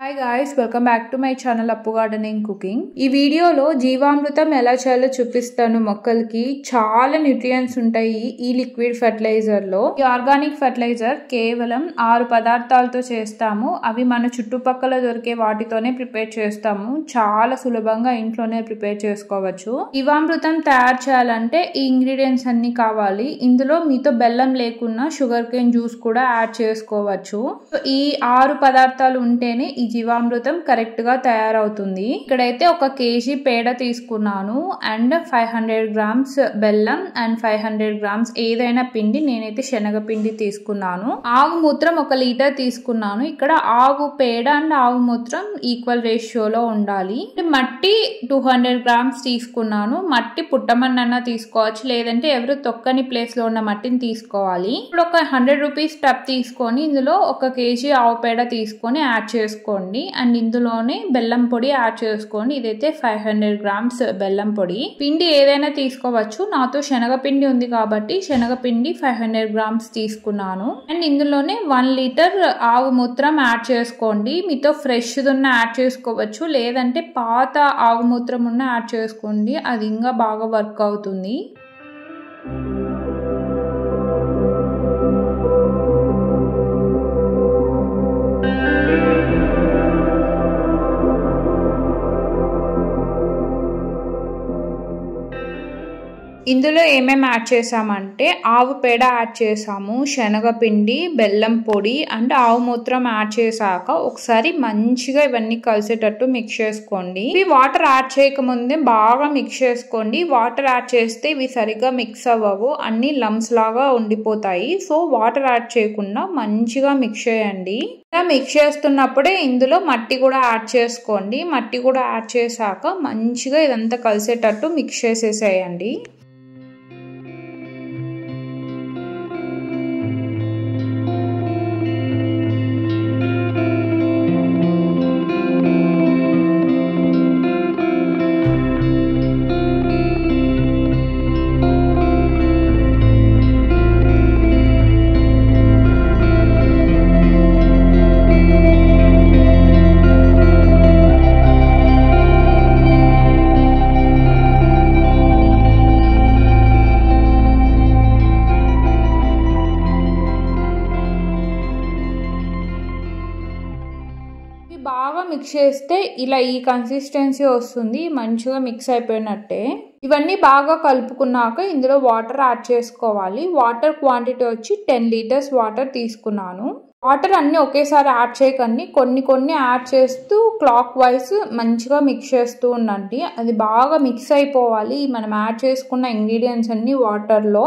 Hi guys, welcome back to my channel అప్పు gardening cooking. ఈ వీడియోలో జీవామృతం ఎలా చేయాలో చూపిస్తాను. మొక్కలకి చాలా న్యూట్రియంట్స్ ఉంటాయి ఈ లిక్విడ్ ఫెర్టిలైజర్ లో. ఈ ఆర్గానిక్ ఫెర్టిలైజర్ కేవలం 6 పదార్థాలతో చేస్తాము. అవి మన చుట్టుపక్కల దొరికే వాటితోనే ప్రిపేర్ చేస్తాము. చాలా సులభంగా ఇంట్లోనే ప్రిపేర్ చేసుకోవచ్చు. జీవామృతం తయారు చేయాలంటే ఈ ఇంగ్రీడియంట్స్ అన్ని కావాలి. ఇందులో మీతో బెల్లం లేకున్నా షుగర్ కేన్ జ్యూస్ కూడా యాడ్ చేసుకోవచ్చు. ఈ 6 పదార్థాలు ఉంటేనే ఈ జీవామృతం కరెక్ట్ గా తయారవుతుంది. ఇక్కడైతే 1 kg పేడ తీసుకున్నాను అండ్ 500 grams బెల్లం అండ్ 500 grams ఏదైనా పిండి. నేనైతే శనగపిండి తీసుకున్నాను. ఆవు మూత్రం 1 లీటర్ తీసుకున్నాను. ఇక్కడ ఆవు పేడ అండ్ ఆవు మూత్రం ఈక్వల్ రేషియోలో ఉండాలి. మట్టి 200 grams తీసుకున్నాను. మట్టి పుట్టమన్నన్నా తీసుకోవచ్చు, లేదంటే ఎవరు తొక్కని ప్లేస్ లో ఉన్న మట్టిని తీసుకోవాలి. ఇప్పుడు ఒక 100 rupees టబ్ తీసుకొని ఇందులో 1 kg ఆవు పేడ తీసుకొని యాడ్ చేసుకోండి. అండ్ ఇందులోనే బెల్లం పొడి యాడ్ చేసుకోండి. ఇదైతే 500 grams బెల్లం పొడి. పిండి ఏదైనా తీసుకోవచ్చు. నాతో శనగపిండి ఉంది కాబట్టి శనగపిండి 500 grams తీసుకున్నాను. అండ్ ఇందులోనే 1 లీటర్ ఆవు మూత్రం యాడ్ చేసుకోండి. మీతో ఫ్రెష్ ఉన్న యాడ్ చేసుకోవచ్చు, లేదంటే పాత ఆవు మూత్రం ఉన్న యాడ్ చేసుకోండి. అది ఇంకా బాగా వర్క్ అవుతుంది. ఇందులో ఏమేమి యాడ్ చేసామంటే ఆవు పేడ యాడ్ చేసాము, శనగపిండి, బెల్లం పొడి అండ్ ఆవు మూత్రం యాడ్ చేసాక ఒకసారి మంచిగా ఇవన్నీ కలిసేటట్టు మిక్స్ చేసుకోండి. ఇవి వాటర్ యాడ్ చేయకముందే బాగా మిక్స్ చేసుకోండి. వాటర్ యాడ్ చేస్తే ఇవి సరిగ్గా మిక్స్ అవ్వవు, అన్ని లమ్స్ లాగా ఉండిపోతాయి. సో వాటర్ యాడ్ చేయకుండా మంచిగా మిక్స్ చేయండి. ఇలా మిక్స్ చేస్తున్నప్పుడే ఇందులో మట్టి కూడా యాడ్ చేసుకోండి. మట్టి కూడా యాడ్ చేసాక మంచిగా ఇదంతా కలిసేటట్టు మిక్స్ చేసేసేయండి. బాగా మిక్స్ చేస్తే ఇలా ఈ కన్సిస్టెన్సీ వస్తుంది. మంచిగా మిక్స్ అయిపోయినట్టే. ఇవన్నీ బాగా కలుపుకున్నాక ఇందులో వాటర్ యాడ్ చేసుకోవాలి. వాటర్ క్వాంటిటీ వచ్చి 10 liters వాటర్ తీసుకున్నాను. వాటర్ అన్ని ఒకేసారి యాడ్ చేయకండి, కొన్ని యాడ్ చేస్తూ క్లాక్ వైజ్ మంచిగా మిక్స్ చేస్తూ ఉండండి. అది బాగా మిక్స్ అయిపోవాలి మనం యాడ్ చేసుకున్న ఇంగ్రీడియంట్స్ అన్ని వాటర్లో.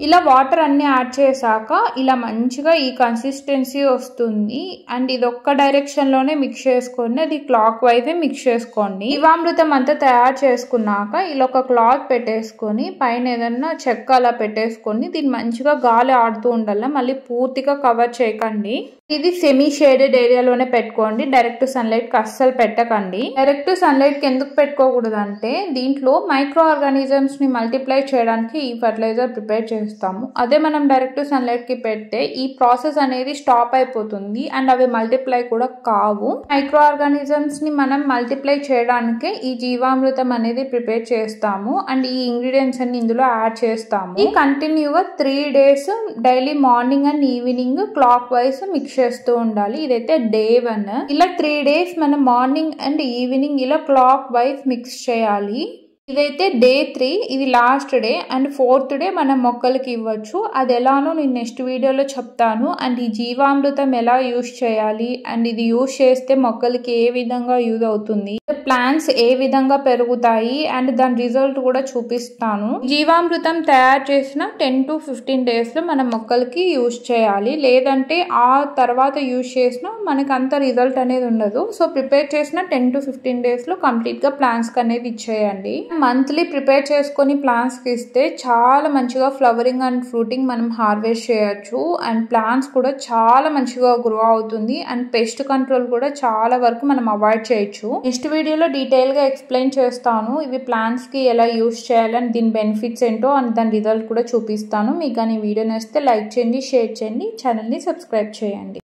ఇలా వాటర్ అన్ని యాడ్ చేశాక ఇలా మంచిగా ఈ కన్సిస్టెన్సీ వస్తుంది. అండ్ ఇది ఒక్క డైరెక్షన్ లోనే మిక్స్ చేసుకోండి, అది క్లాక్ వైజ్ మిక్స్ చేసుకోండి. జీవామృతం అంతా తయారు చేసుకున్నాక ఇలా ఒక క్లాత్ పెట్టేసుకొని పైన ఏదన్నా చెక్క అలా పెట్టేసుకొని దీన్ని మంచిగా గాలి ఆడుతూ ఉండాలి. మళ్ళీ పూర్తిగా కవర్ చేయకండి. ఇది సెమీ షేడెడ్ ఏరియాలోనే పెట్టుకోండి. డైరెక్ట్ సన్లైట్ కి అస్సలు పెట్టకండి. డైరెక్ట్ సన్లైట్ కి ఎందుకు పెట్టుకోకూడదు అంటే దీంట్లో మైక్రో ఆర్గానిజమ్స్ ని మల్టిప్లై చేయడానికి ఈ ఫర్టిలైజర్ ప్రిపేర్ చేస్తాం. చేస్తాము. అదే మనం డైరెక్ట్ సన్లైట్ కి పెడితే ఈ ప్రాసెస్ అనేది స్టాప్ అయిపోతుంది అండ్ అవి మల్టిప్లై కూడా కావు. మైక్రో ఆర్గానిజమ్స్ ని మనం మల్టిప్లై చేయడానికి ఈ జీవామృతం అనేది ప్రిపేర్ చేస్తాము అండ్ ఈ ఇంగ్రీడియంట్స్ అన్ని ఇందులో యాడ్ చేస్తాము. ఈ కంటిన్యూగా 3 days daily morning and evening clock wise mix చేస్తూ ఉండాలి. ఇదైతే డే 1. ఇలా 3 days మనం మార్నింగ్ అండ్ ఈవినింగ్ ఇలా క్లాక్ వైజ్ మిక్స్ చేయాలి. ఇదైతే డే 3, ఇది last day and 4th day మనం మొక్కలకి ఇవ్వచ్చు. అది ఎలానో నేను నెక్స్ట్ వీడియోలో చెప్తాను. అండ్ ఈ జీవామృతం ఎలా యూజ్ చేయాలి అండ్ ఇది యూజ్ చేస్తే మొక్కలకి ఏ విధంగా యూజ్ అవుతుంది, ప్లాంట్స్ ఏ విధంగా పెరుగుతాయి అండ్ దాని రిజల్ట్ కూడా చూపిస్తాను. జీవామృతం తయారు చేసిన 10 to 15 days లో మనం మొక్కలకి యూజ్ చేయాలి. లేదంటే ఆ తర్వాత యూజ్ చేసినా మనకి అంత రిజల్ట్ అనేది ఉండదు. సో ప్రిపేర్ చేసిన 10 to 15 days లో కంప్లీట్ గా ప్లాంట్స్ అనేది ఇచ్చేయండి. మంత్లీ ప్రిపేర్ చేసుకొని ప్లాంట్స్ కి ఇస్తే చాలా మంచిగా ఫ్లవరింగ్ అండ్ ఫ్రూటింగ్ మనం హార్వెస్ట్ చేయొచ్చు అండ్ ప్లాంట్స్ కూడా చాలా మంచిగా గ్రో అవుతుంది అండ్ పెస్ట్ కంట్రోల్ కూడా చాలా వరకు మనం అవాయిడ్ చేయొచ్చు. నెక్స్ట్ వీడియోలో డీటెయిల్ గా ఎక్స్ప్లెయిన్ చేస్తాను ఇవి ప్లాంట్స్ కి ఎలా యూజ్ చేయాలని, దీని బెనిఫిట్స్ ఏంటో అండ్ దాని రిజల్ట్ కూడా చూపిస్తాను. మీకు కానీ వీడియో నచ్చితే లైక్ చేయండి, షేర్ చేయండి, ఛానల్ ని సబ్స్క్రైబ్ చేయండి.